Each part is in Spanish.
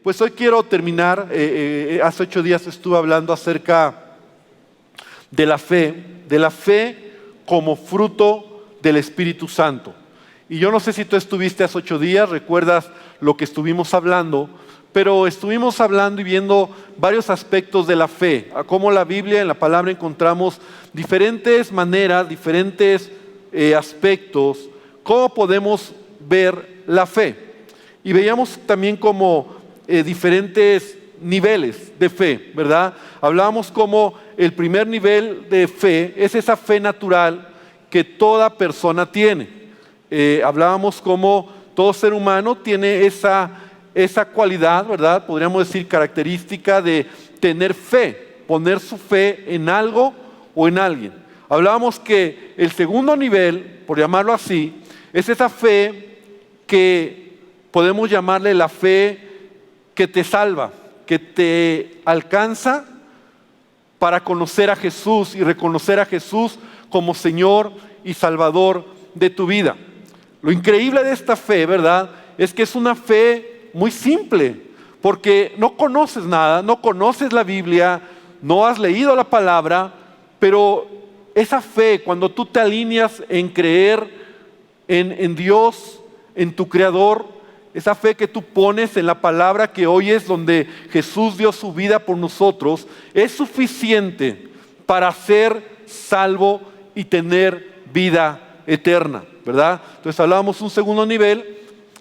pues hoy quiero terminar. Hace 8 días estuve hablando acerca de la fe como fruto del Espíritu Santo. Y yo no sé si tú estuviste hace 8 días, recuerdas lo que estuvimos hablando, pero estuvimos hablando y viendo varios aspectos de la fe, a cómo la Biblia, en la palabra encontramos diferentes maneras, diferentes aspectos, cómo podemos ver la fe. Y veíamos también como diferentes niveles de fe, ¿verdad? Hablábamos como el primer nivel de fe es esa fe natural que toda persona tiene. Hablábamos como todo ser humano tiene esa cualidad, ¿verdad? Podríamos decir característica de tener fe, poner su fe en algo o en alguien. Hablábamos que el segundo nivel, por llamarlo así, es esa fe que podemos llamarle la fe que te salva, que te alcanza para conocer a Jesús y reconocer a Jesús como Señor y Salvador de tu vida. Lo increíble de esta fe, ¿verdad?, es que es una fe muy simple, porque no conoces nada, no conoces la Biblia, no has leído la palabra, pero esa fe, cuando tú te alineas en creer en Dios, en tu Creador, esa fe que tú pones en la palabra que oyes, donde Jesús dio su vida por nosotros, es suficiente para ser salvo y tener vida eterna, ¿verdad? Entonces hablábamos un segundo nivel,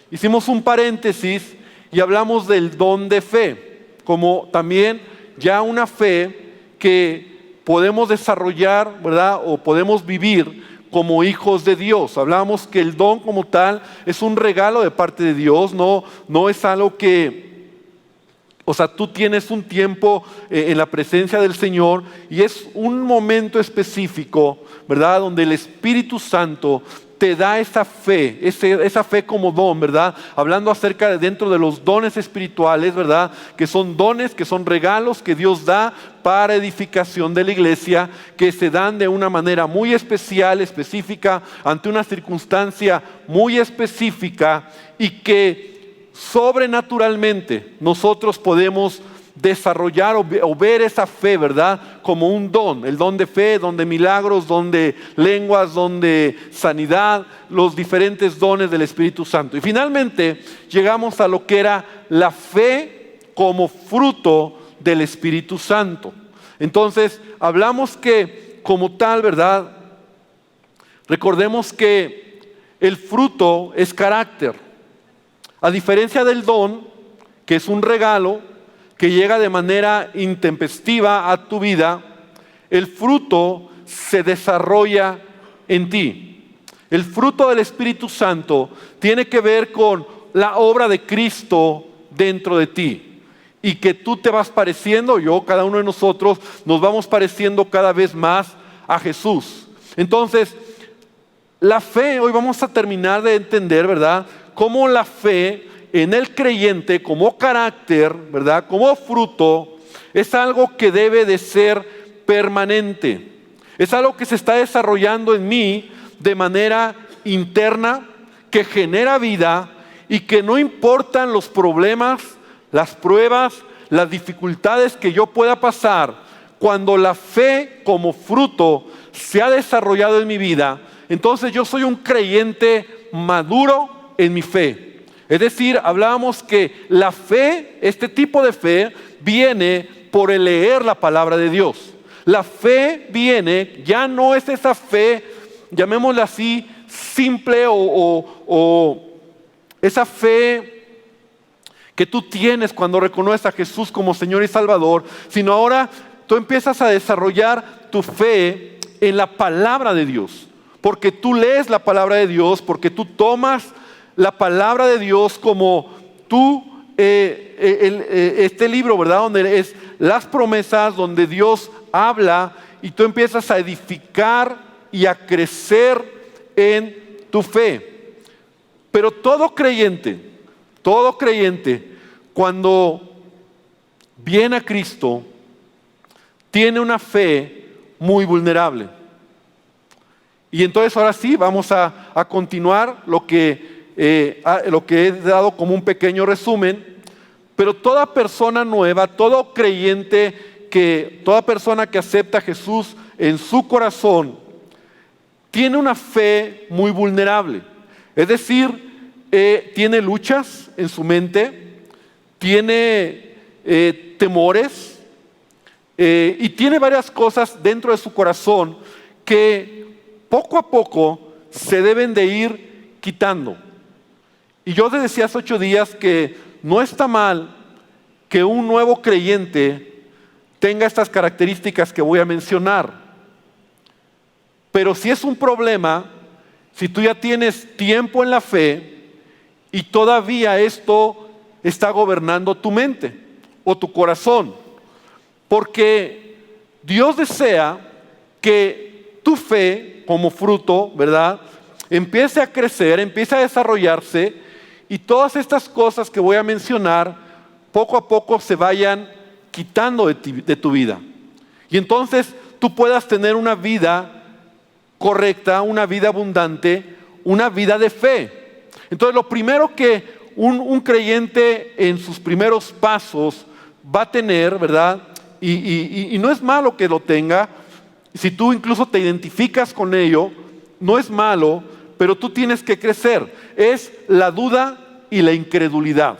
hicimos un paréntesis y hablamos del don de fe, como también ya una fe que podemos desarrollar, ¿verdad? O podemos vivir como hijos de Dios. Hablábamos que el don como tal es un regalo de parte de Dios, no es algo que, o sea, tú tienes un tiempo en la presencia del Señor y es un momento específico, ¿verdad?, donde el Espíritu Santo te da esa fe, esa fe como don, ¿verdad? Hablando acerca de dentro de los dones espirituales, ¿verdad? Que son dones, que son regalos que Dios da para edificación de la iglesia, que se dan de una manera muy especial, específica, ante una circunstancia muy específica y que sobrenaturalmente nosotros podemos desarrollar o ver esa fe, ¿verdad?, como un don, el don de fe, don de milagros, don de lenguas, don de sanidad, los diferentes dones del Espíritu Santo. Y finalmente llegamos a lo que era la fe como fruto del Espíritu Santo. Entonces hablamos que como tal, ¿verdad?, recordemos que el fruto es carácter. A diferencia del don, que es un regalo que llega de manera intempestiva a tu vida, el fruto se desarrolla en ti. El fruto del Espíritu Santo tiene que ver con la obra de Cristo dentro de ti. Y que tú te vas pareciendo, cada uno de nosotros, nos vamos pareciendo cada vez más a Jesús. Entonces, la fe, hoy vamos a terminar de entender, ¿verdad?, cómo la fe en el creyente como carácter, ¿verdad?, como fruto, es algo que debe de ser permanente. Es algo que se está desarrollando en mí de manera interna, que genera vida y que no importan los problemas, las pruebas, las dificultades que yo pueda pasar, cuando la fe como fruto se ha desarrollado en mi vida, entonces yo soy un creyente maduro en mi fe. Es decir, hablábamos que la fe, este tipo de fe, viene por el leer la palabra de Dios. La fe viene, ya no es esa fe, llamémosla así, simple o esa fe que tú tienes cuando reconoces a Jesús como Señor y Salvador, sino ahora tú empiezas a desarrollar tu fe en la palabra de Dios. Porque tú lees la palabra de Dios, porque tú tomas la palabra de Dios como tú, este libro, ¿verdad?, donde es las promesas, donde Dios habla y tú empiezas a edificar y a crecer en tu fe. Pero todo creyente, cuando viene a Cristo, tiene una fe muy vulnerable. Y entonces ahora sí, vamos a continuar lo que he dado como un pequeño resumen, Pero toda persona nueva, todo creyente, toda persona que acepta a Jesús en su corazón, tiene una fe muy vulnerable. Es decir, tiene luchas en su mente, tiene temores y tiene varias cosas dentro de su corazón que poco a poco se deben de ir quitando. Y yo te decía hace 8 días que no está mal que un nuevo creyente tenga estas características que voy a mencionar. Pero si es un problema, si tú ya tienes tiempo en la fe y todavía esto está gobernando tu mente o tu corazón, porque Dios desea que tu fe como fruto, ¿verdad?, empiece a crecer, empiece a desarrollarse y todas estas cosas que voy a mencionar poco a poco se vayan quitando de tu vida. Y entonces tú puedas tener una vida correcta, una vida abundante, una vida de fe. Entonces lo primero que un creyente en sus primeros pasos va a tener, ¿verdad? Y no es malo que lo tenga, si tú incluso te identificas con ello, no es malo, pero tú tienes que crecer. Es la duda y la incredulidad.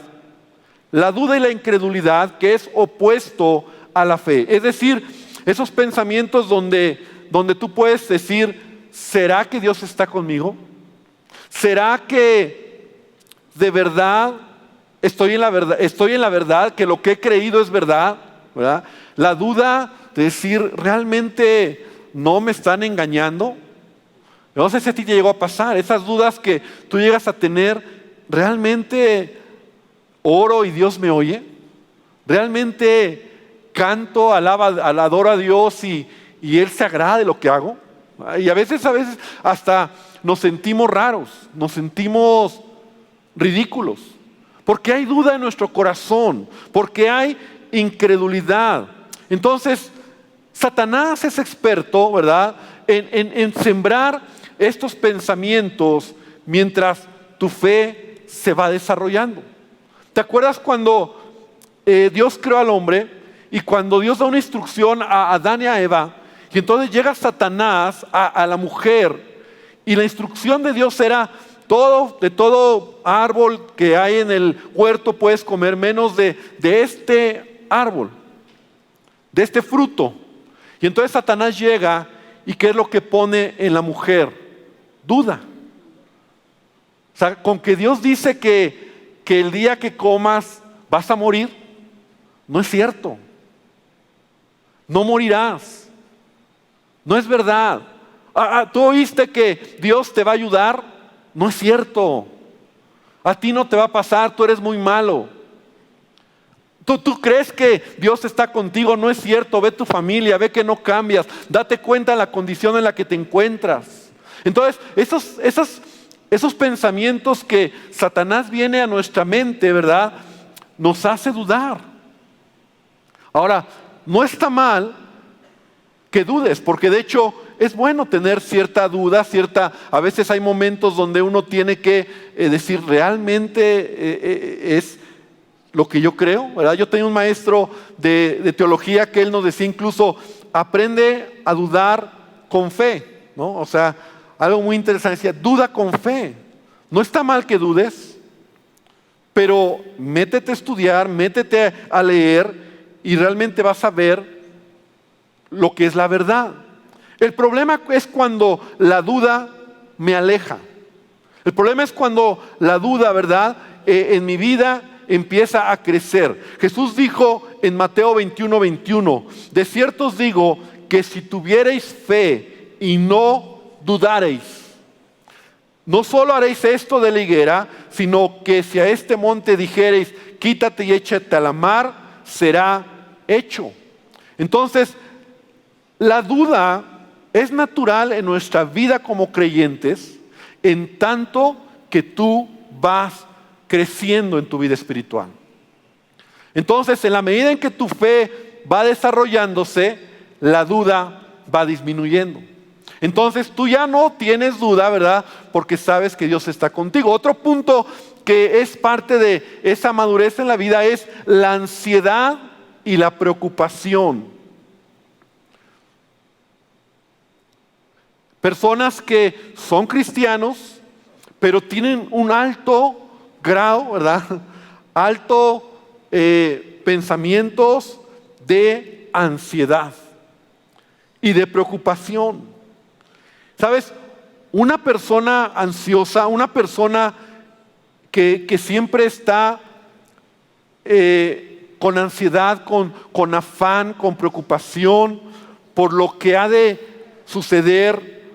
La duda y la incredulidad, que es opuesto a la fe. Es decir, esos pensamientos donde tú puedes decir, ¿será que Dios está conmigo? ¿Será que de verdad estoy en la verdad, que lo que he creído es verdad? ¿Verdad? La duda de decir, ¿realmente no me están engañando? No sé si a ti te llegó a pasar, esas dudas que tú llegas a tener, ¿realmente oro y Dios me oye? ¿Realmente canto, adoro a Dios y Él se agrada de lo que hago? Y a veces hasta nos sentimos raros, nos sentimos ridículos, porque hay duda en nuestro corazón, porque hay incredulidad. Entonces, Satanás es experto, ¿verdad?, en sembrar estos pensamientos mientras tu fe se va desarrollando. ¿Te acuerdas cuando Dios creó al hombre y cuando Dios da una instrucción a Adán y a Eva? Y entonces llega Satanás a la mujer y la instrucción de Dios era de todo árbol que hay en el huerto puedes comer, menos de este árbol, de este fruto. Y entonces Satanás llega y ¿qué es lo que pone en la mujer? Duda. O sea, con que Dios dice que el día que comas vas a morir, no es cierto. No morirás. No es verdad. ¿Tú oíste que Dios te va a ayudar? No es cierto. A ti no te va a pasar, tú eres muy malo. ¿Tú crees que Dios está contigo? No es cierto. Ve tu familia, ve que no cambias. Date cuenta de la condición en la que te encuentras. Entonces, esos pensamientos que Satanás viene a nuestra mente, ¿verdad?, nos hace dudar. Ahora, no está mal que dudes, porque de hecho es bueno tener cierta duda, a veces hay momentos donde uno tiene que decir, ¿realmente es lo que yo creo? ¿Verdad? Yo tenía un maestro de teología que él nos decía incluso, aprende a dudar con fe, ¿no? O sea, algo muy interesante, decía, duda con fe. No está mal que dudes, pero métete a estudiar, métete a leer y realmente vas a ver lo que es la verdad. El problema es cuando la duda me aleja. El problema es cuando la duda, ¿verdad?, en mi vida empieza a crecer. Jesús dijo en Mateo 21:21, de cierto os digo que si tuviereis fe y no dudareis, no solo haréis esto de la higuera, sino que si a este monte dijereis, quítate y échate a la mar, será hecho. Entonces, la duda es natural en nuestra vida como creyentes, en tanto que tú vas creciendo en tu vida espiritual. Entonces, en la medida en que tu fe va desarrollándose, la duda va disminuyendo. Entonces, tú ya no tienes duda, ¿verdad?, porque sabes que Dios está contigo. Otro punto que es parte de esa madurez en la vida es la ansiedad y la preocupación. Personas que son cristianos, pero tienen un alto grado, ¿verdad? Alto pensamientos de ansiedad y de preocupación. ¿Sabes? Una persona ansiosa, una persona que siempre está con ansiedad, con afán, con preocupación por lo que ha de suceder,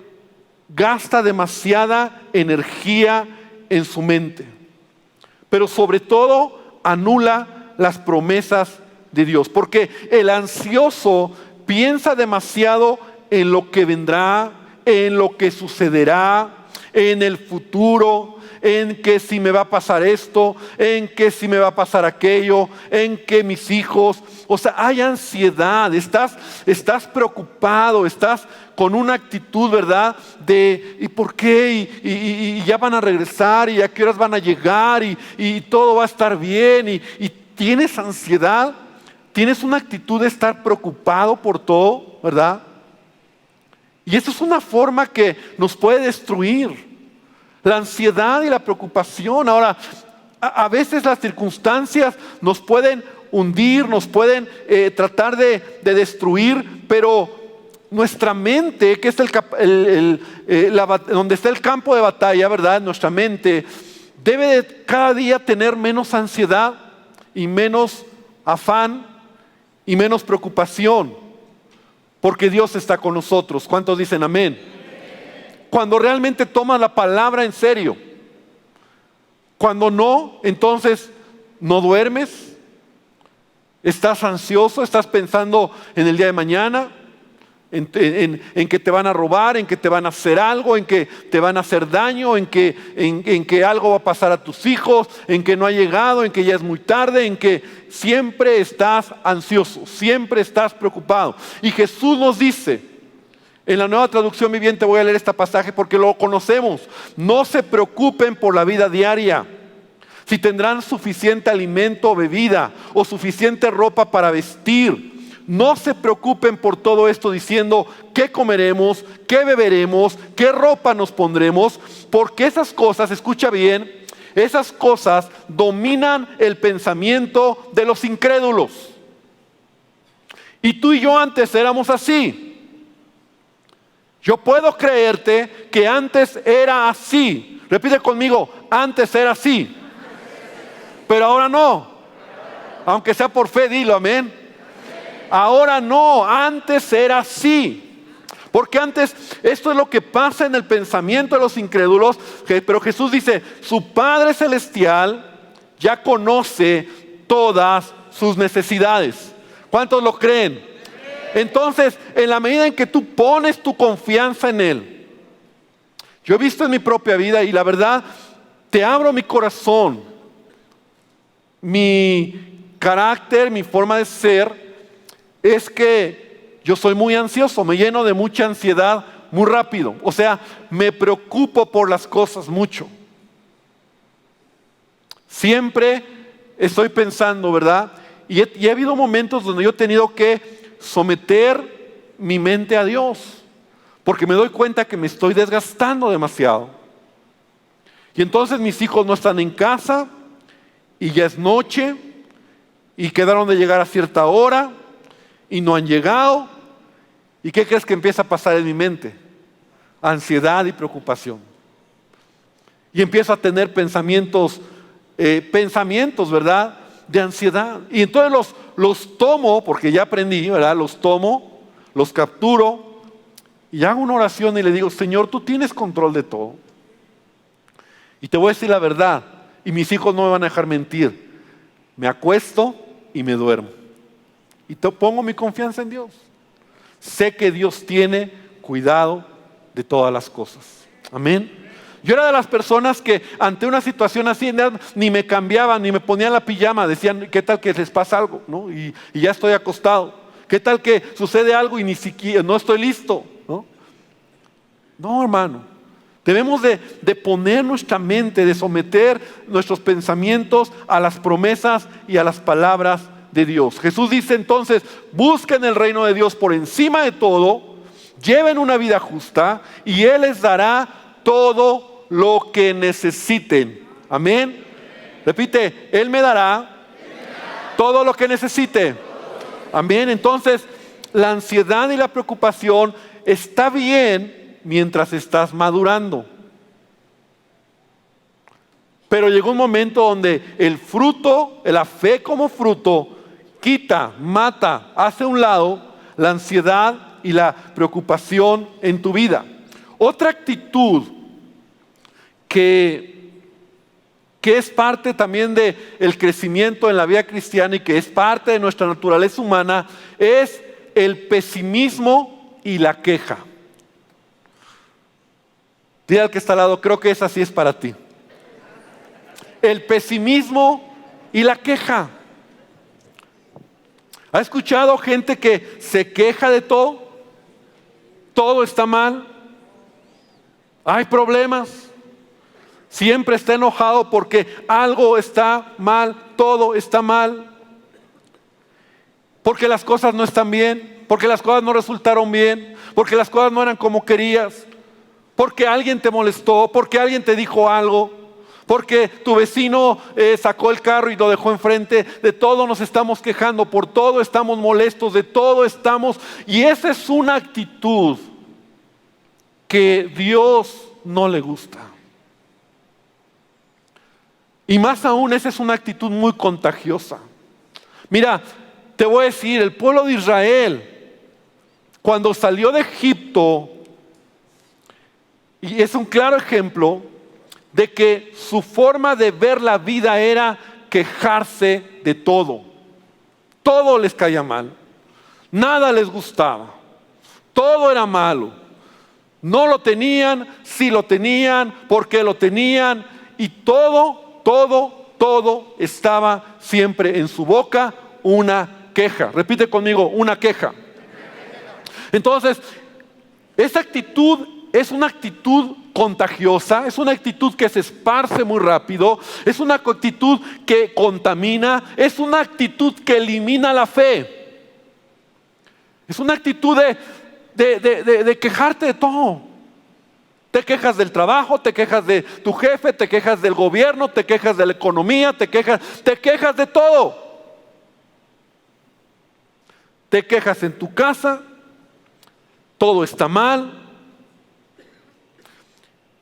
gasta demasiada energía en su mente, pero sobre todo anula las promesas de Dios, porque el ansioso piensa demasiado en lo que vendrá, en lo que sucederá, en el futuro, en que si me va a pasar esto, en que si me va a pasar aquello, en que mis hijos, o sea, hay ansiedad, estás preocupado, estás con una actitud, ¿verdad? De ¿y por qué? Y ya van a regresar, y a qué horas van a llegar, y todo va a estar bien, y tienes ansiedad, tienes una actitud de estar preocupado por todo, ¿verdad? Y eso es una forma que nos puede destruir. La ansiedad y la preocupación. Ahora, a veces las circunstancias nos pueden hundir, nos pueden tratar de destruir, pero nuestra mente, que es donde está el campo de batalla, ¿verdad? Nuestra mente debe de cada día tener menos ansiedad y menos afán y menos preocupación, porque Dios está con nosotros. ¿Cuántos dicen amén? Cuando realmente tomas la palabra en serio. Cuando no, entonces no duermes, estás ansioso, estás pensando en el día de mañana, en que te van a robar, en que te van a hacer algo, en que te van a hacer daño, en que algo va a pasar a tus hijos, en que no ha llegado, en que ya es muy tarde, en que siempre estás ansioso, siempre estás preocupado. Y Jesús nos dice, en la Nueva Traducción Viviente voy a leer este pasaje porque lo conocemos: no se preocupen por la vida diaria, si tendrán suficiente alimento o bebida, o suficiente ropa para vestir. No se preocupen por todo esto diciendo qué comeremos, qué beberemos, qué ropa nos pondremos, porque esas cosas, escucha bien, esas cosas dominan el pensamiento de los incrédulos. Y tú y yo antes éramos así. Yo puedo creerte que antes era así. Repite conmigo, antes era así. Pero ahora no. Aunque sea por fe, dilo, amén. Ahora no, antes era así. Porque antes, esto es lo que pasa en el pensamiento de los incrédulos. Pero Jesús dice, su Padre Celestial ya conoce todas sus necesidades. ¿Cuántos lo creen? Entonces, en la medida en que tú pones tu confianza en Él, yo he visto en mi propia vida, y la verdad, te abro mi corazón, mi carácter, mi forma de ser, es que yo soy muy ansioso, me lleno de mucha ansiedad muy rápido. O sea, me preocupo por las cosas mucho. Siempre estoy pensando, ¿verdad? Y ha habido momentos donde yo he tenido que someter mi mente a Dios, porque me doy cuenta que me estoy desgastando demasiado. Y entonces mis hijos no están en casa, y ya es noche, y quedaron de llegar a cierta hora, y no han llegado. ¿Y qué crees que empieza a pasar en mi mente? Ansiedad y preocupación. Y empiezo a tener pensamientos, ¿verdad?, de ansiedad. Y entonces los tomo, porque ya aprendí, ¿verdad? Los tomo, los capturo y hago una oración y le digo: Señor, tú tienes control de todo. Y te voy a decir la verdad, y mis hijos no me van a dejar mentir. Me acuesto y me duermo. Y pongo mi confianza en Dios. Sé que Dios tiene cuidado de todas las cosas. Amén. Yo era de las personas que ante una situación así ni me cambiaban, ni me ponían la pijama. Decían, ¿qué tal que les pasa algo? ¿No? Y ya estoy acostado. ¿Qué tal que sucede algo y ni siquiera no estoy listo? No, hermano. Debemos de poner nuestra mente, de someter nuestros pensamientos a las promesas y a las palabras de Dios. Jesús dice entonces, busquen el reino de Dios por encima de todo, lleven una vida justa y Él les dará todo lo que necesiten. Amén. Repite, Él me dará todo lo que necesite. Amén. Entonces, la ansiedad y la preocupación está bien mientras estás madurando. Pero llegó un momento donde el fruto, la fe como fruto, quita, mata, hace a un lado la ansiedad y la preocupación en tu vida. Otra actitud que es parte también del crecimiento en la vida cristiana y que es parte de nuestra naturaleza humana es el pesimismo y la queja. Dile al que está al lado, creo que esa sí es para ti. El pesimismo y la queja. ¿Ha escuchado gente que se queja de todo? Todo está mal. Hay problemas. Siempre está enojado porque algo está mal, todo está mal. Porque las cosas no están bien, porque las cosas no resultaron bien, porque las cosas no eran como querías. Porque alguien te molestó, porque alguien te dijo algo, porque tu vecino sacó el carro y lo dejó enfrente. De todo nos estamos quejando, por todo estamos molestos, de todo estamos. Y esa es una actitud que Dios no le gusta. Y más aún, esa es una actitud muy contagiosa. Mira, te voy a decir, el pueblo de Israel, cuando salió de Egipto, y es un claro ejemplo de que su forma de ver la vida era quejarse de todo. Todo les caía mal. Nada les gustaba. Todo era malo. No lo tenían, sí lo tenían, por qué lo tenían. Y todo estaba siempre en su boca una queja. Repite conmigo, una queja. Entonces, esa actitud es una actitud contagiosa, es una actitud que se esparce muy rápido, es una actitud que contamina, es una actitud que elimina la fe. Es una actitud de quejarte de todo. Te quejas del trabajo, te quejas de tu jefe, te quejas del gobierno, te quejas de la economía, te quejas de todo. Te quejas en tu casa, todo está mal.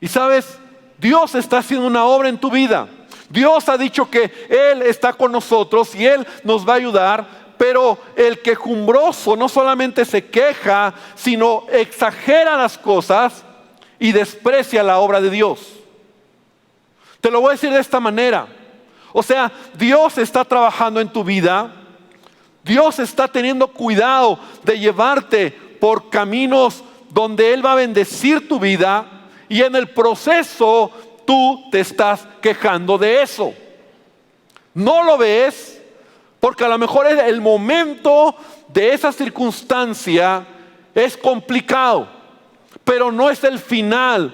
Y sabes, Dios está haciendo una obra en tu vida. Dios ha dicho que Él está con nosotros y Él nos va a ayudar. Pero el quejumbroso no solamente se queja, sino exagera las cosas y desprecia la obra de Dios. Te lo voy a decir de esta manera. O sea, Dios está trabajando en tu vida. Dios está teniendo cuidado de llevarte por caminos donde Él va a bendecir tu vida. Y en el proceso tú te estás quejando de eso. No lo ves porque a lo mejor el momento de esa circunstancia es complicado, pero no es el final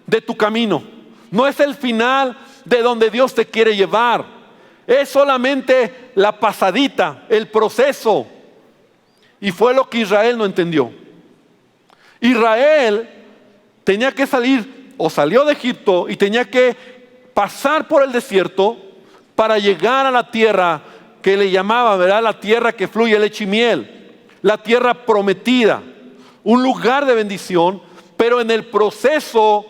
de tu camino. No es el final de donde Dios te quiere llevar. Es solamente la pasadita, el proceso. Y fue lo que Israel no entendió. Israel tenía que salir, o salió de Egipto y tenía que pasar por el desierto para llegar a la tierra que le llamaba, ¿verdad? La tierra que fluye leche y miel, la tierra prometida, un lugar de bendición, pero en el proceso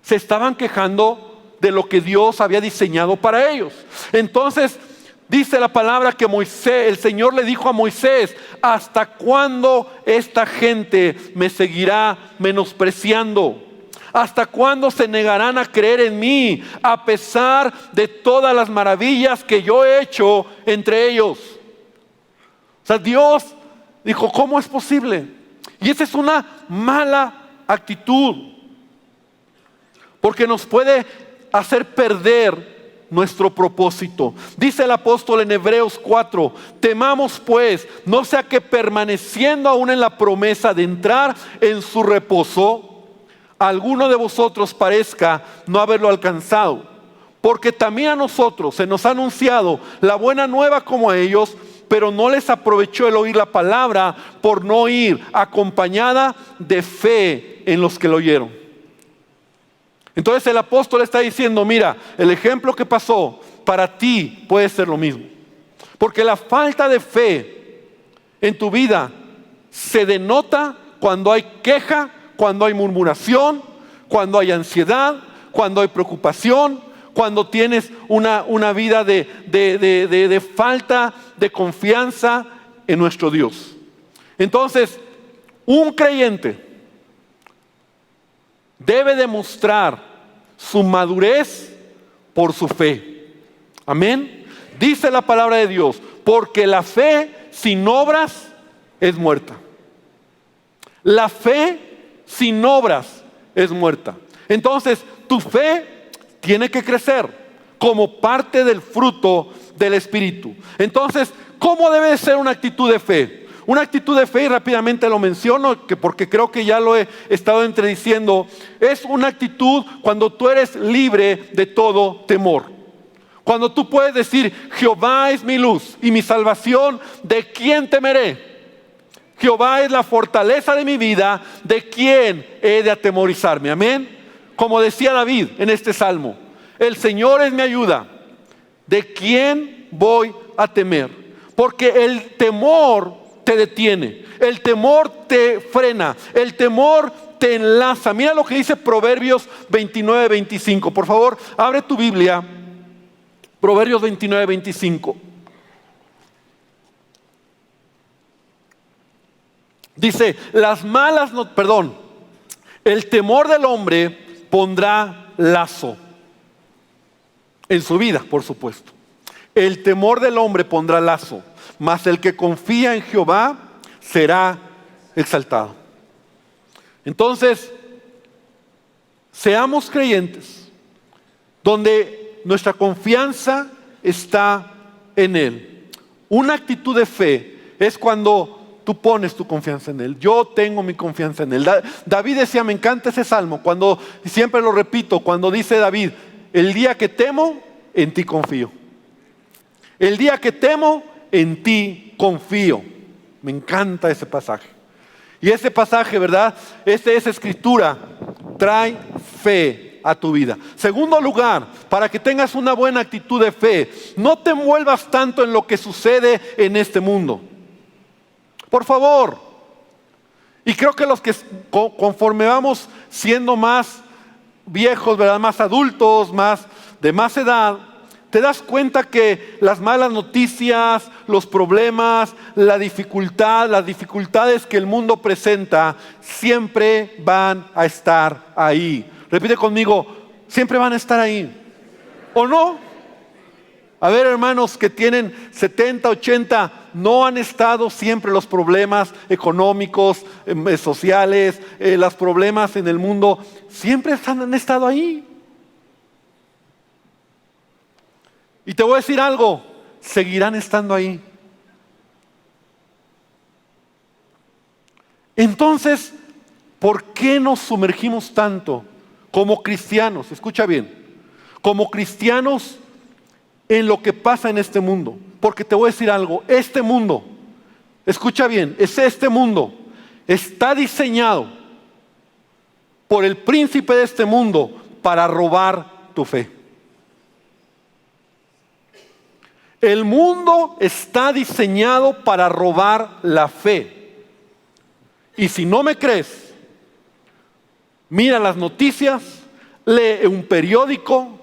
se estaban quejando de lo que Dios había diseñado para ellos. Entonces dice la palabra que el Señor le dijo a Moisés: ¿hasta cuándo esta gente me seguirá menospreciando? ¿Hasta cuándo se negarán a creer en mí a pesar de todas las maravillas que yo he hecho entre ellos? O sea, Dios dijo, ¿cómo es posible? Y esa es una mala actitud, porque nos puede hacer perder nuestro propósito. Dice el apóstol en Hebreos 4: temamos pues, no sea que permaneciendo aún en la promesa de entrar en su reposo, a alguno de vosotros parezca no haberlo alcanzado, porque también a nosotros se nos ha anunciado la buena nueva como a ellos, pero no les aprovechó el oír la palabra por no ir acompañada de fe en los que lo oyeron. Entonces el apóstol está diciendo, mira, el ejemplo que pasó para ti puede ser lo mismo. Porque la falta de fe en tu vida se denota cuando hay queja, cuando hay murmuración, cuando hay ansiedad, cuando hay preocupación, cuando tienes una vida de falta de confianza en nuestro Dios. Entonces, un creyente debe demostrar su madurez por su fe. Amén. Dice la palabra de Dios, porque la fe sin obras es muerta. La fe sin obras es muerta. Entonces, tu fe tiene que crecer como parte del fruto del Espíritu. Entonces, ¿cómo debe ser una actitud de fe? Una actitud de fe, y rápidamente lo menciono, porque creo que ya lo he estado entrediciendo, es una actitud cuando tú eres libre de todo temor. Cuando tú puedes decir, Jehová es mi luz y mi salvación, ¿de quién temeré? Jehová es la fortaleza de mi vida, ¿de quién he de atemorizarme? Amén. Como decía David en este salmo, el Señor es mi ayuda, ¿de quién voy a temer? Porque el temor te detiene, el temor te frena, el temor te enlaza. Mira lo que dice Proverbios 29:25. Por favor, abre tu Biblia, Proverbios 29:25. Dice, el temor del hombre pondrá lazo en su vida, por supuesto. El temor del hombre pondrá lazo, mas el que confía en Jehová será exaltado. Entonces, seamos creyentes donde nuestra confianza está en Él. Una actitud de fe es cuando tú pones tu confianza en Él. Yo tengo mi confianza en Él. David decía, me encanta ese salmo, y siempre lo repito, cuando dice David, el día que temo, en ti confío. El día que temo, en ti confío. Me encanta ese pasaje. Y ese pasaje, ¿verdad? Esa escritura trae fe a tu vida. Segundo lugar, para que tengas una buena actitud de fe, no te envuelvas tanto en lo que sucede en este mundo. Por favor. Y creo que los que conforme vamos siendo más viejos, ¿verdad? Más adultos, de más edad, te das cuenta que las malas noticias, los problemas, las dificultades que el mundo presenta, siempre van a estar ahí. Repite conmigo, siempre van a estar ahí. ¿O no? A ver, hermanos que tienen 70, 80, no han estado siempre los problemas económicos, sociales, los problemas en el mundo, siempre han estado ahí. Y te voy a decir algo, seguirán estando ahí. Entonces, ¿por qué nos sumergimos tanto como cristianos? Escucha bien, como cristianos en lo que pasa en este mundo. Porque te voy a decir algo, este mundo, escucha bien, este mundo está diseñado por el príncipe de este mundo para robar tu fe. El mundo está diseñado para robar la fe. Y si no me crees, mira las noticias, lee un periódico,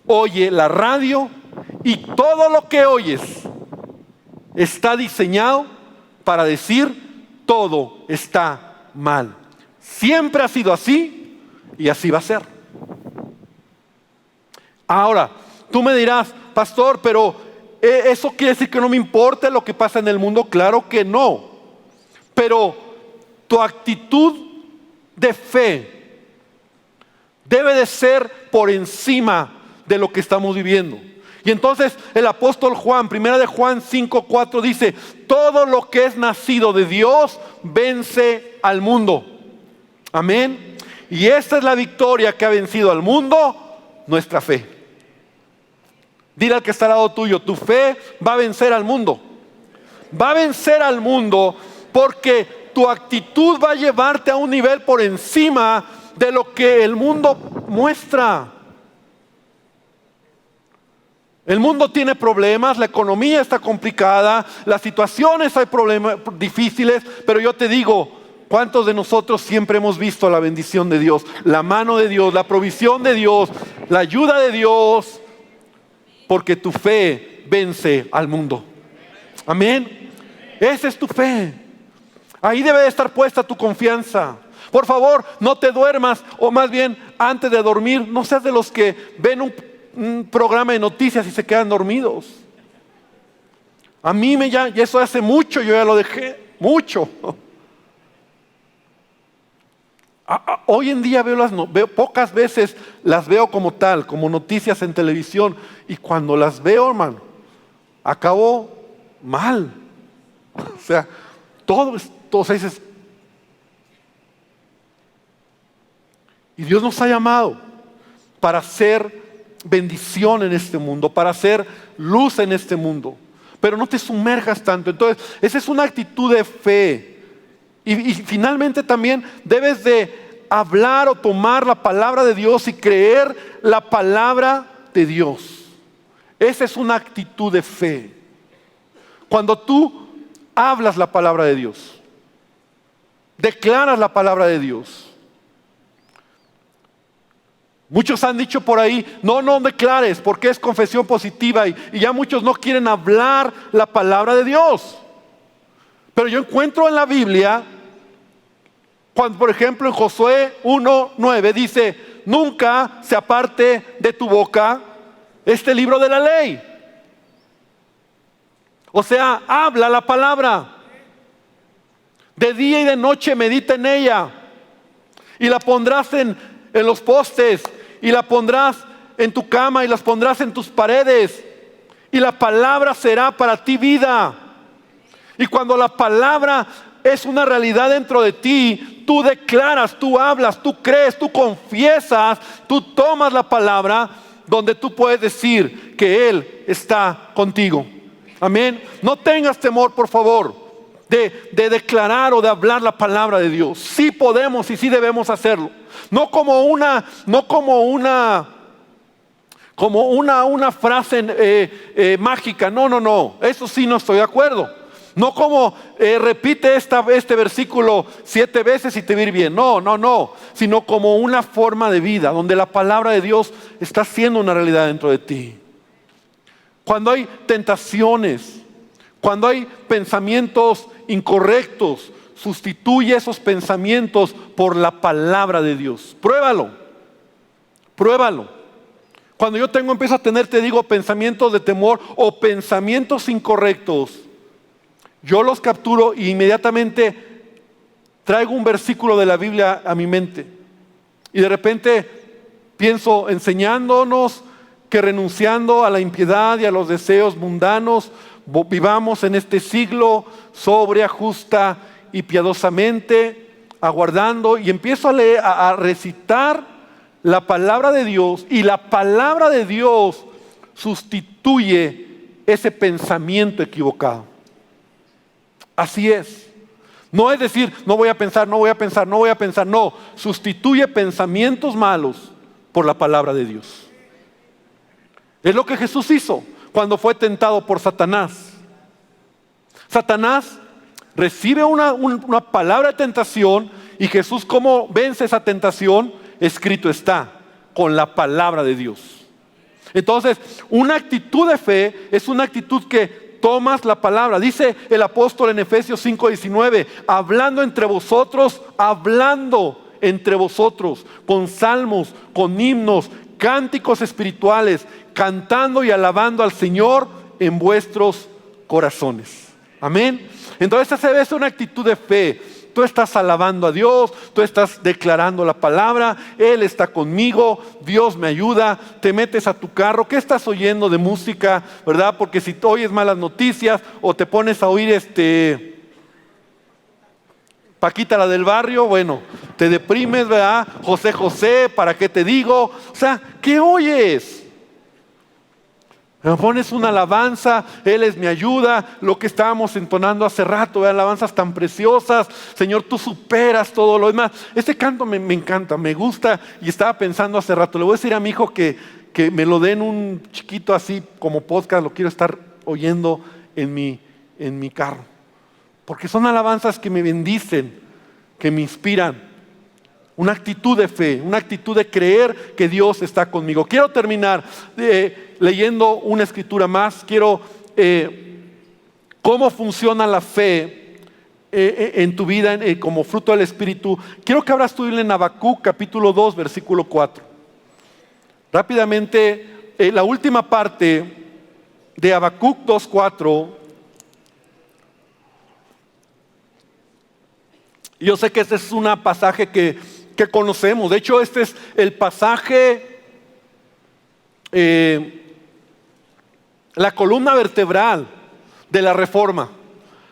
oye la radio, y todo lo que oyes está diseñado para decir todo está mal. Siempre ha sido así y así va a ser. Ahora, tú me dirás, pastor, pero ¿eso quiere decir que no me importa lo que pasa en el mundo? Claro que no. Pero tu actitud de fe debe de ser por encima de lo que estamos viviendo. Y entonces el apóstol Juan, 1 Juan 5:4 dice, todo lo que es nacido de Dios vence al mundo. Amén. Y esta es la victoria que ha vencido al mundo, nuestra fe. Dile al que está al lado tuyo, tu fe va a vencer al mundo. Va a vencer al mundo porque tu actitud va a llevarte a un nivel por encima de lo que el mundo muestra. El mundo tiene problemas, la economía está complicada, las situaciones hay problemas difíciles, pero yo te digo, ¿cuántos de nosotros siempre hemos visto la bendición de Dios, la mano de Dios, la provisión de Dios, la ayuda de Dios? Porque tu fe vence al mundo. Amén. Esa es tu fe. Ahí debe de estar puesta tu confianza. Por favor, no te duermas, o más bien, antes de dormir, no seas de los que ven un programa de noticias y se quedan dormidos. A mí ya eso hace mucho, yo ya lo dejé, mucho. Hoy en día veo pocas veces las veo como tal, como noticias en televisión, y cuando las veo, hermano, acabo mal. O sea, todo dices. Y Dios nos ha llamado para ser bendición en este mundo, para hacer luz en este mundo. Pero no te sumerjas tanto. Entonces, esa es una actitud de fe. Y finalmente también debes de hablar o tomar la palabra de Dios y creer la palabra de Dios. Esa es una actitud de fe. Cuando tú hablas la palabra de Dios, declaras la palabra de Dios. Muchos han dicho por ahí, no declares porque es confesión positiva, y ya muchos no quieren hablar la palabra de Dios. Pero yo encuentro en la Biblia, cuando por ejemplo en Josué 1:9 dice, nunca se aparte de tu boca este libro de la ley. O sea, habla la palabra. De día y de noche medita en ella. Y la pondrás en los postes, y la pondrás en tu cama, y las pondrás en tus paredes, y la palabra será para ti vida. Y cuando la palabra es una realidad dentro de ti, tú declaras, tú hablas, tú crees, tú confiesas, tú tomas la palabra, donde tú puedes decir que Él está contigo. Amén. No tengas temor, por favor, de declarar o de hablar la palabra de Dios. Sí podemos y sí debemos hacerlo. No como una frase mágica. No. Eso sí no estoy de acuerdo. No como repite este versículo 7 veces y te va a ir bien. No. Sino como una forma de vida donde la palabra de Dios está siendo una realidad dentro de ti. Cuando hay tentaciones, cuando hay pensamientos incorrectos, sustituye esos pensamientos por la palabra de Dios. Pruébalo. Cuando yo empiezo a tener, te digo, pensamientos de temor o pensamientos incorrectos, yo los capturo e inmediatamente traigo un versículo de la Biblia a mi mente. Y de repente pienso enseñándonos que renunciando a la impiedad y a los deseos mundanos, vivamos en este siglo sobria, justa y piadosamente, aguardando, y empiezo a recitar la palabra de Dios, y la palabra de Dios sustituye ese pensamiento equivocado. Así es. No es decir, no voy a pensar, no, sustituye pensamientos malos por la palabra de Dios. Es lo que Jesús hizo cuando fue tentado por Satanás. Satanás recibe una palabra de tentación, y Jesús, ¿cómo vence esa tentación? Escrito está, con la palabra de Dios. Entonces, una actitud de fe es una actitud que tomas la palabra. Dice el apóstol en Efesios 5:19, hablando entre vosotros, con salmos, con himnos, cánticos espirituales, cantando y alabando al Señor en vuestros corazones. Amén. Entonces esa debe ser una actitud de fe. Tú estás alabando a Dios, tú estás declarando la palabra, Él está conmigo, Dios me ayuda. Te metes a tu carro, ¿qué estás oyendo de música? ¿Verdad? Porque si tú oyes malas noticias o te pones a oír Paquita la del barrio, bueno, Te deprimes, ¿verdad? José, José, ¿para qué te digo? O sea, ¿qué oyes? Me pones una alabanza, Él es mi ayuda, lo que estábamos entonando hace rato, alabanzas tan preciosas, Señor, tú superas todo lo demás. Este canto me encanta, me gusta, y estaba pensando hace rato, le voy a decir a mi hijo que me lo den un chiquito así como podcast, lo quiero estar oyendo en mi carro, porque son alabanzas que me bendicen, que me inspiran. Una actitud de fe, una actitud de creer que Dios está conmigo. Quiero terminar leyendo una escritura más. Quiero cómo funciona la fe en tu vida como fruto del Espíritu. Quiero que abras tu Biblia en Habacuc capítulo 2 versículo 4. Rápidamente, la última parte de Habacuc 2:4. Yo sé que este es un pasaje que conocemos. De hecho, este es el pasaje, la columna vertebral de la Reforma.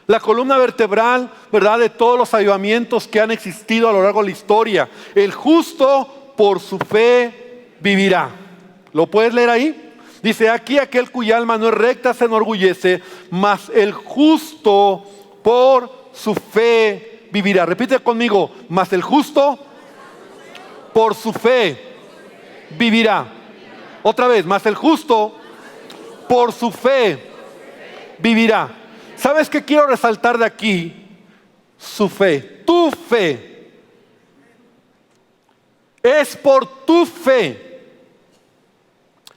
La columna vertebral, ¿verdad?, de todos los avivamientos que han existido a lo largo de la historia. El justo por su fe vivirá. ¿Lo puedes leer ahí? Dice, aquí aquel cuya alma no es recta se enorgullece, mas el justo por su fe vivirá. Repite conmigo, mas el justo por su fe vivirá. Otra vez, mas el justo por su fe vivirá. ¿Sabes qué quiero resaltar de aquí? Su fe, tu fe. Es por tu fe.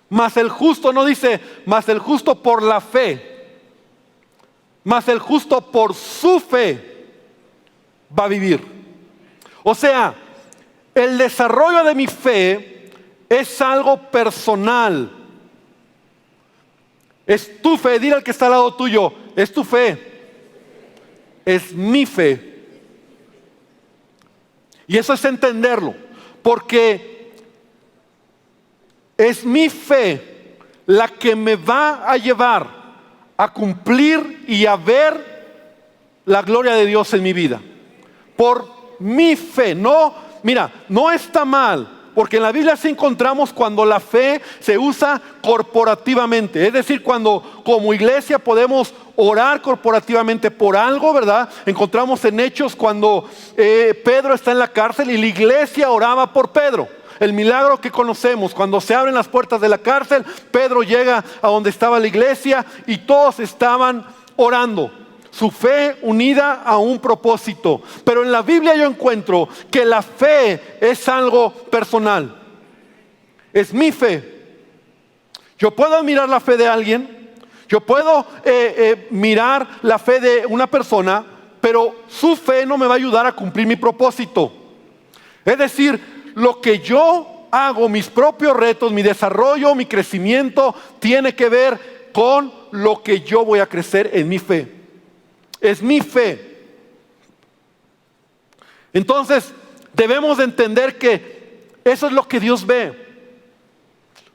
Mas el justo no dice, mas el justo por la fe. Mas el justo por su fe va a vivir. O sea, el desarrollo de mi fe es algo personal. Es tu fe. Dile al que está al lado tuyo, es tu fe. Es mi fe. Y eso es entenderlo. Porque es mi fe la que me va a llevar a cumplir y a ver la gloria de Dios en mi vida. Por mi fe. Mira, no está mal, porque en la Biblia sí encontramos cuando la fe se usa corporativamente. Es decir, cuando como iglesia podemos orar corporativamente por algo, ¿verdad? Encontramos en Hechos cuando Pedro está en la cárcel y la iglesia oraba por Pedro. El milagro que conocemos, cuando se abren las puertas de la cárcel, Pedro llega a donde estaba la iglesia y todos estaban orando. Su fe unida a un propósito. Pero en la Biblia yo encuentro que la fe es algo personal. Es mi fe. Yo puedo admirar la fe de alguien. Yo puedo mirar la fe de una persona, pero su fe no me va a ayudar a cumplir mi propósito. Es decir, lo que yo hago, mis propios retos, mi desarrollo, mi crecimiento, tiene que ver con lo que yo voy a crecer en mi fe. Es mi fe. Entonces debemos de entender que eso es lo que Dios ve.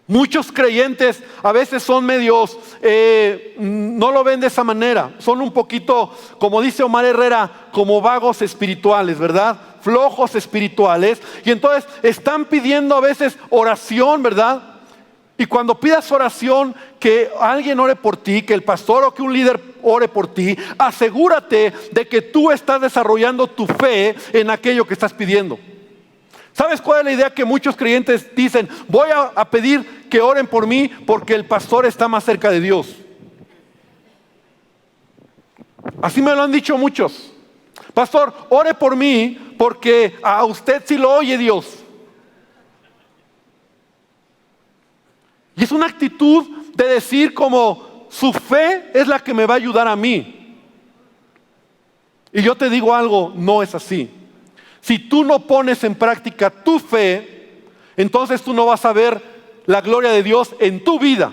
Muchos creyentes a veces son medios, no lo ven de esa manera. Son un poquito, como dice Omar Herrera, como vagos espirituales, ¿verdad? Flojos espirituales. Y entonces están pidiendo a veces oración, ¿verdad? Y cuando pidas oración, que alguien ore por ti, que el pastor o que un líder ore por ti, asegúrate de que tú estás desarrollando tu fe en aquello que estás pidiendo. ¿Sabes cuál es la idea que muchos creyentes dicen? Voy a pedir que oren por mí porque el pastor está más cerca de Dios. Así me lo han dicho muchos. Pastor, ore por mí porque a usted sí lo oye Dios. Y es una actitud de decir como su fe es la que me va a ayudar a mí. Y yo te digo algo, no es así. Si tú no pones en práctica tu fe, entonces tú no vas a ver la gloria de Dios en tu vida.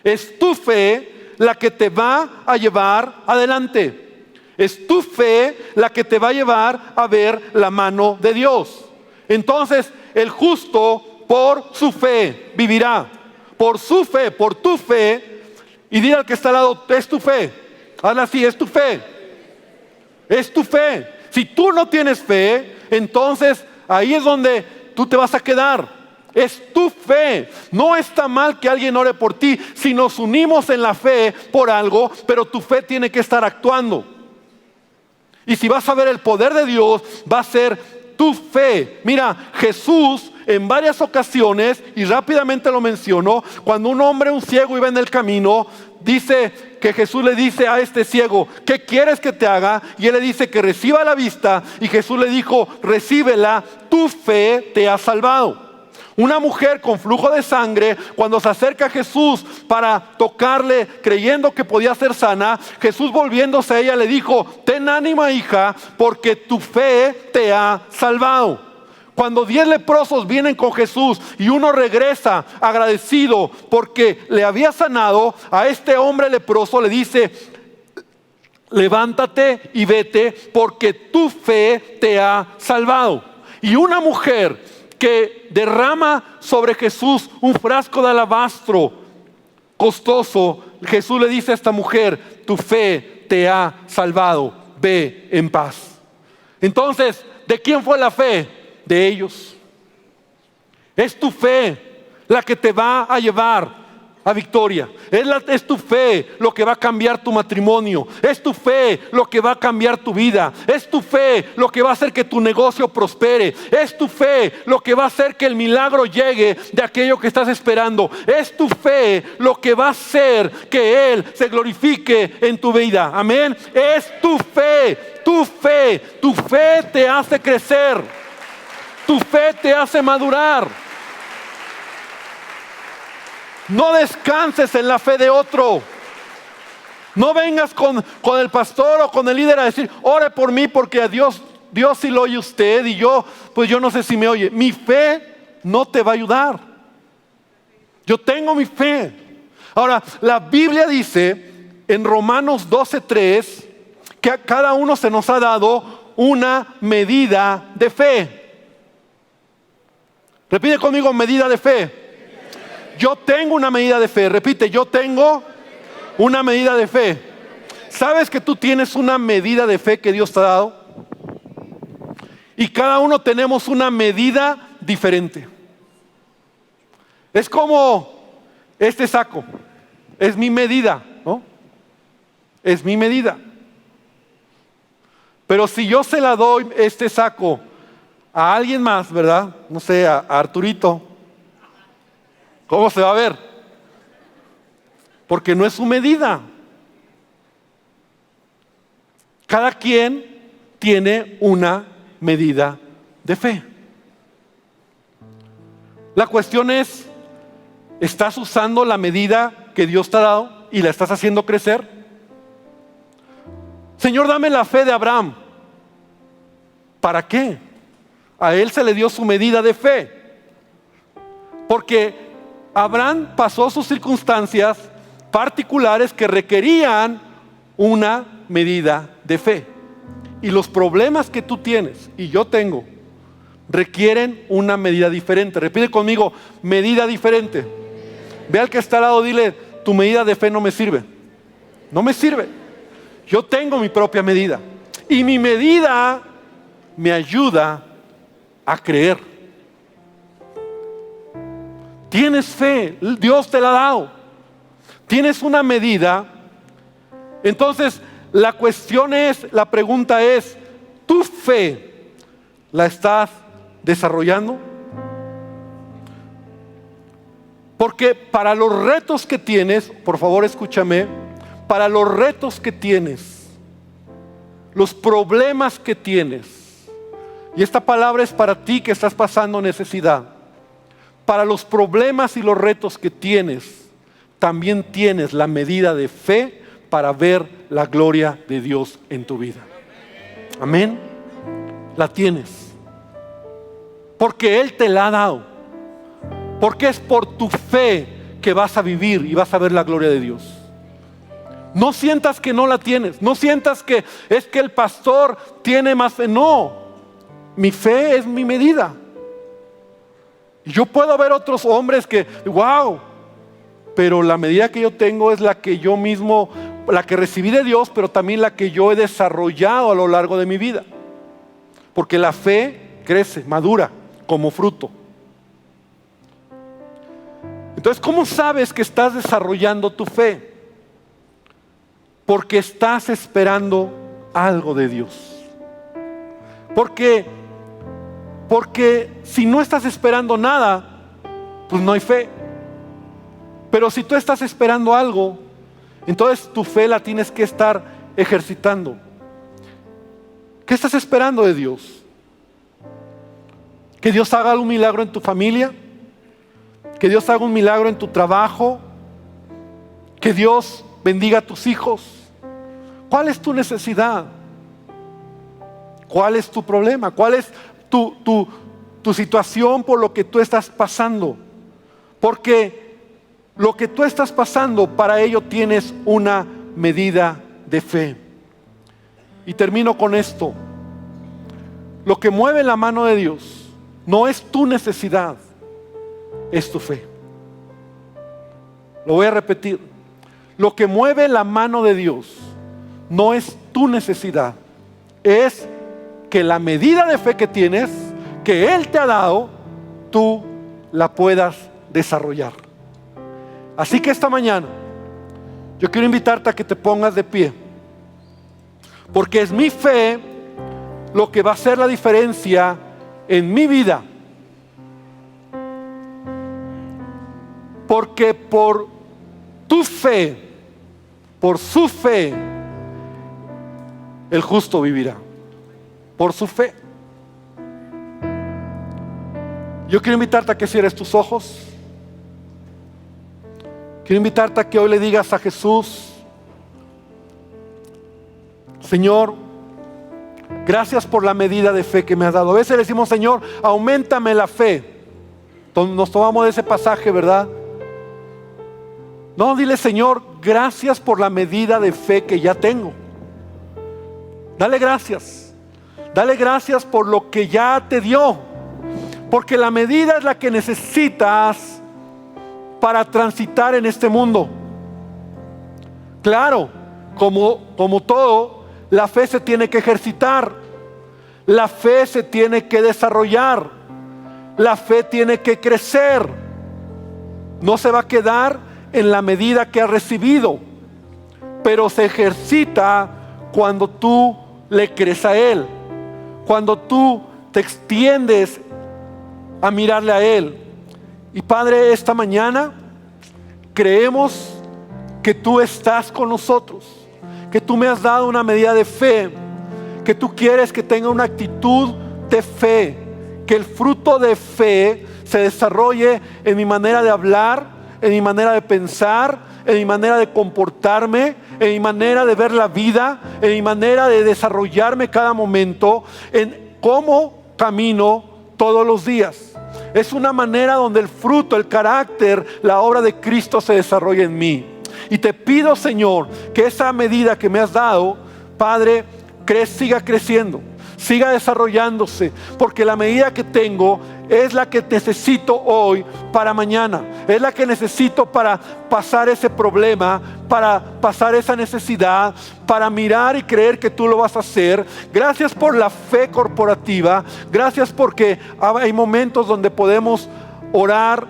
Es tu fe la que te va a llevar adelante. Es tu fe la que te va a llevar a ver la mano de Dios. Entonces, el justo por su fe vivirá. Por su fe, por tu fe. Y dile al que está al lado, es tu fe. Hazla así, es tu fe. Es tu fe. Si tú no tienes fe, entonces ahí es donde tú te vas a quedar. Es tu fe. No está mal que alguien ore por ti si nos unimos en la fe por algo, pero tu fe tiene que estar actuando. Y si vas a ver el poder de Dios, va a ser tu fe. Mira, Jesús en varias ocasiones, y rápidamente lo menciono, cuando un ciego iba en el camino, dice que Jesús le dice a este ciego: ¿qué quieres que te haga? Y él le dice que reciba la vista, y Jesús le dijo: recíbela, tu fe te ha salvado. Una mujer con flujo de sangre, cuando se acerca a Jesús para tocarle, creyendo que podía ser sana, Jesús, volviéndose a ella, le dijo: ten ánimo, hija, porque tu fe te ha salvado. Cuando 10 leprosos vienen con Jesús y uno regresa agradecido porque le había sanado, a este hombre leproso le dice: levántate y vete, porque tu fe te ha salvado. Y una mujer que derrama sobre Jesús un frasco de alabastro costoso, Jesús le dice a esta mujer: tu fe te ha salvado, ve en paz. Entonces, ¿de quién fue la fe? De ellos. Es tu fe la que te va a llevar a victoria. Es tu fe lo que va a cambiar tu matrimonio. Es tu fe lo que va a cambiar tu vida. Es tu fe lo que va a hacer que tu negocio prospere. Es tu fe lo que va a hacer que el milagro llegue de aquello que estás esperando. Es tu fe lo que va a hacer que Él se glorifique en tu vida. Amén. Es tu fe, tu fe. Tu fe te hace crecer. Tu fe te hace madurar. No descanses en la fe de otro. No vengas con el pastor o con el líder a decir: ore por mí, porque a Dios sí lo oye usted y yo no sé si me oye. Mi fe no te va a ayudar. Yo tengo mi fe. Ahora, la Biblia dice en Romanos 12:3 que a cada uno se nos ha dado una medida de fe. Repite conmigo: medida de fe. Yo tengo una medida de fe. Repite: yo tengo una medida de fe. ¿Sabes que tú tienes una medida de fe que Dios te ha dado? Y cada uno tenemos una medida diferente. Es como este saco. Es mi medida, ¿no? Es mi medida. Pero si yo se la doy, este saco, a alguien más, ¿verdad? No sé, a Arturito, ¿cómo se va a ver? Porque no es su medida. Cada quien tiene una medida de fe. La cuestión es: ¿estás usando la medida que Dios te ha dado y la estás haciendo crecer? Señor, dame la fe de Abraham. ¿Para qué? A él se le dio su medida de fe. Porque Abraham pasó sus circunstancias particulares que requerían una medida de fe. Y los problemas que tú tienes y yo tengo requieren una medida diferente. Repite conmigo: medida diferente. Ve al que está al lado, dile: tu medida de fe no me sirve. No me sirve. Yo tengo mi propia medida. Y mi medida me ayuda a creer. Tienes fe, Dios te la ha dado. Tienes una medida. Entonces la pregunta es: ¿tu fe la estás desarrollando? Porque para los retos que tienes, por favor escúchame, para los retos que tienes, los problemas que tienes, y esta palabra es para ti que estás pasando necesidad. Para los problemas y los retos que tienes, también tienes la medida de fe para ver la gloria de Dios en tu vida. Amén. La tienes. Porque Él te la ha dado. Porque es por tu fe que vas a vivir y vas a ver la gloria de Dios. No sientas que no la tienes. No sientas que es que el pastor tiene más fe. No. Mi fe es mi medida. Yo puedo ver otros hombres que, wow, pero la medida que yo tengo es la que yo mismo, la que recibí de Dios, pero también la que yo he desarrollado a lo largo de mi vida. porque la fe crece, madura como fruto. Entonces, ¿cómo sabes que estás desarrollando tu fe? Porque estás esperando algo de Dios. Porque si no estás esperando nada, pues no hay fe. Pero si tú estás esperando algo, entonces tu fe la tienes que estar ejercitando. ¿Qué estás esperando de Dios? ¿Que Dios haga un milagro en tu familia? ¿Que Dios haga un milagro en tu trabajo? ¿Que Dios bendiga a tus hijos? ¿Cuál es tu necesidad? ¿Cuál es tu problema? ¿Cuál es tu situación por lo que tú estás pasando? Porque lo que tú estás pasando, para ello tienes una medida de fe. Y termino con esto. Lo que mueve la mano de Dios no es tu necesidad, es tu fe. Lo voy a repetir. Lo que mueve la mano de Dios no es tu necesidad, es que la medida de fe que tienes, que Él te ha dado, tú la puedas desarrollar. Así que esta mañana yo quiero invitarte a que te pongas de pie, porque es mi fe lo que va a hacer la diferencia en mi vida. Porque por tu fe, por su fe, el justo vivirá. Por su fe. Yo quiero invitarte a que cierres tus ojos. Quiero invitarte a que hoy le digas a Jesús: Señor, gracias por la medida de fe que me has dado. A veces le decimos: Señor, auméntame la fe. Nos tomamos de ese pasaje, ¿verdad? No, dile: Señor, gracias por la medida de fe que ya tengo. Dale gracias. Dale gracias por lo que ya te dio. Porque la medida es la que necesitas para transitar en este mundo. Claro, como todo, la fe se tiene que ejercitar. La fe se tiene que desarrollar. La fe tiene que crecer. No se va a quedar en la medida que has recibido, pero se ejercita cuando tú le crees a Él, cuando tú te extiendes a mirarle a Él. Y Padre, esta mañana creemos que tú estás con nosotros, que tú me has dado una medida de fe, que tú quieres que tenga una actitud de fe, que el fruto de fe se desarrolle en mi manera de hablar, en mi manera de pensar, en mi manera de comportarme, en mi manera de ver la vida, en mi manera de desarrollarme cada momento, en cómo camino todos los días. Es una manera donde el fruto, el carácter, la obra de Cristo se desarrolla en mí. Y te pido, Señor, que esa medida que me has dado, Padre, siga creciendo, siga desarrollándose, porque la medida que tengo es la que necesito hoy para mañana, es la que necesito para pasar ese problema, para pasar esa necesidad, para mirar y creer que tú lo vas a hacer. Gracias por la fe corporativa, gracias porque hay momentos donde podemos orar,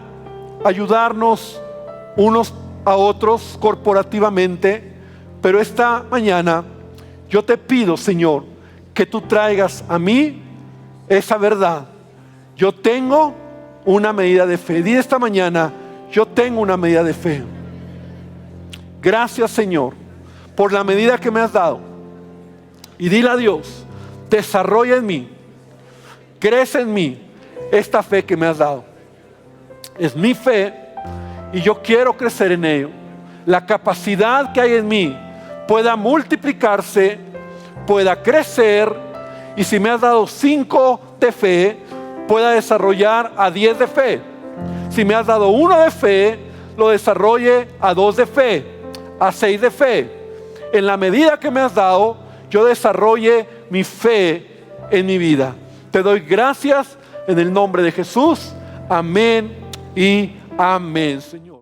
ayudarnos unos a otros corporativamente, pero esta mañana yo te pido, Señor, que tú traigas a mí esa verdad. Yo tengo una medida de fe. Di esta mañana: yo tengo una medida de fe. Gracias, Señor, por la medida que me has dado. Y dile a Dios: desarrolla en mí, crece en mí esta fe que me has dado. Es mi fe y yo quiero crecer en ello. La capacidad que hay en mí pueda multiplicarse, pueda crecer, y si me has dado 5 de fe, pueda desarrollar a 10 de fe. Si me has dado 1 de fe, lo desarrolle a 2 de fe, a 6 de fe. En la medida que me has dado, yo desarrolle mi fe en mi vida. Te doy gracias en el nombre de Jesús. Amén y amén, Señor.